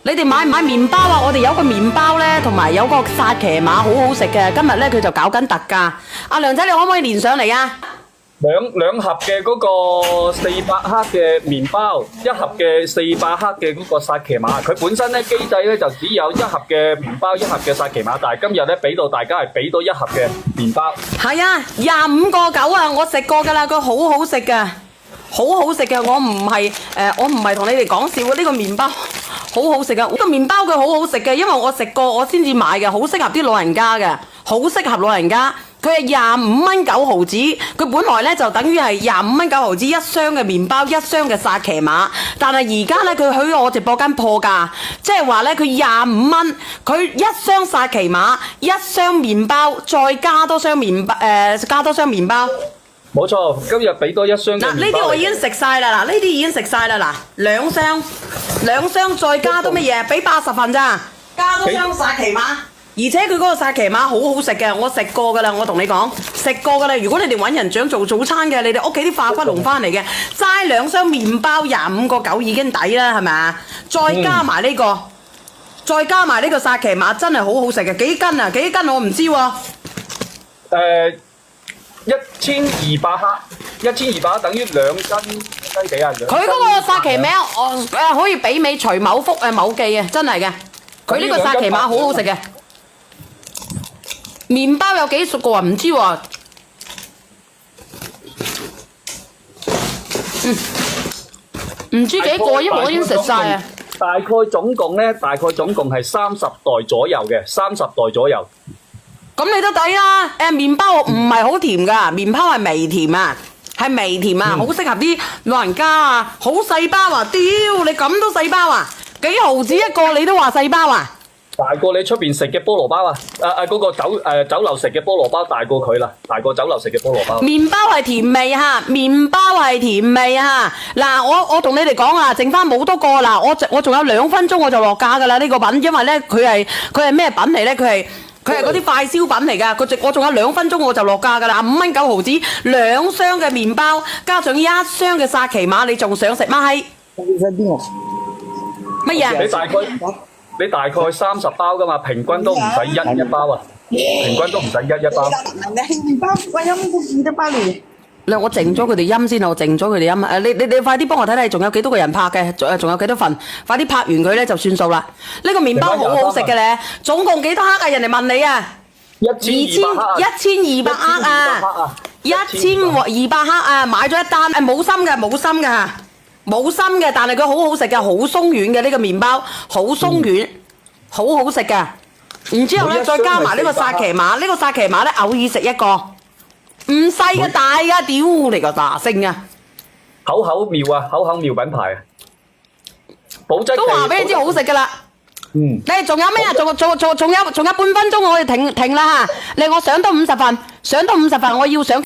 你哋買唔買麵包啊？我哋有個麵包咧，同埋有個薩琪瑪好好食嘅。今日咧佢就搞緊特價。阿梁仔，你可唔可以連上嚟啊？兩盒嘅嗰個400克嘅麵包，一盒嘅400克嘅嗰個薩琪瑪。佢本身咧機制咧就只有一盒嘅麵包，一盒嘅薩琪瑪，但係今日咧俾到大家係俾多一盒嘅麵包。係啊，25個9啊！我食過㗎啦，佢好好食㗎，好好食嘅。我唔係同你哋講笑嘅，呢個麵包好好食㗎。呢個麵包佢好好食嘅，因為我食過，我先至買嘅，好適合啲老人家嘅，好適合老人家。佢係25蚊9毫子，佢本來咧就等於係25蚊9毫子一箱嘅麵包，一箱嘅薩琪瑪。但係而家咧佢喺我直播間破價，即係話咧佢25蚊，佢一箱薩琪瑪，一箱麵包，再加多箱麵包，冇錯，今日俾多一箱嘅麵包。嗱，呢啲我已經食晒啦，嗱，呢啲已經食晒啦，嗱，兩箱再加多乜嘢？俾80份咋，加多箱薩琪瑪。而且佢嗰個薩琪瑪好好食嘅，我食過㗎啦，我同你講，食過㗎啦。如果你哋揾人掌做早餐嘅，你哋屋企啲化骨龍翻嚟嘅，齋兩箱麵包25個9已經抵啦，係咪啊？再加埋呢個，再加埋呢個薩琪瑪，真係好好食嘅。幾斤啊？幾斤我唔知喎。1200克，1200克等於2斤幾啊？佢嗰個薩琪瑪，可以媲美徐某福某記啊，真係嘅。佢呢個薩琪瑪好好食嘅。麵包有幾熟個啊？唔知喎。唔知幾個，因為我已經食晒啊。大概總共係30袋左右嘅，30袋左右。咁你都抵啦。麵包唔係好甜㗎，麵包係微甜啊，係微甜啊，好適合啲老人家啊。好細包啊！屌，你咁都細包啊？幾毫子一個你都話細包啊？大過你出邊食嘅菠蘿包啊！嗰個酒樓食嘅菠蘿包大過佢啦，大過酒樓食嘅菠蘿包。麵包係甜味嚇，麵包係甜味嚇。嗱，我同你哋講啊，剩翻冇多個啦，我仲有2分鐘我就落架㗎啦呢個品，因為咧佢係咩品嚟咧？佢係嗰啲快消品嚟㗎。我仲有2分鐘我就落架㗎啦，5蚊9毫子2箱嘅麵包，加上1箱嘅薩琪瑪，你仲想食乜？乜嘢？你大概30包㗎嘛，平均都唔使一包啊，平均都唔使一包。嗱，我靜咗佢哋音先啊，我靜咗佢哋音啊！你快啲幫我睇睇，仲有幾多個人拍嘅？仲有幾多份？快啲拍完佢咧就算數啦。呢個麵包好好食嘅咧，總共幾多克啊？人哋問你啊，1200克啊，1200克啊，買咗一單，冇心嘅，但係佢好好食嘅，好鬆軟嘅呢個麵包，好鬆軟，好好食嘅。然之後咧，再加埋呢個薩琪瑪，呢個薩琪瑪咧偶爾食一個，唔細嘅大㗎，屌你個大星啊！口口妙品牌啊，保質都話俾你知好食㗎啦。你仲有咩啊？仲有半分鐘我哋停啦嚇！我上多50份，我要上。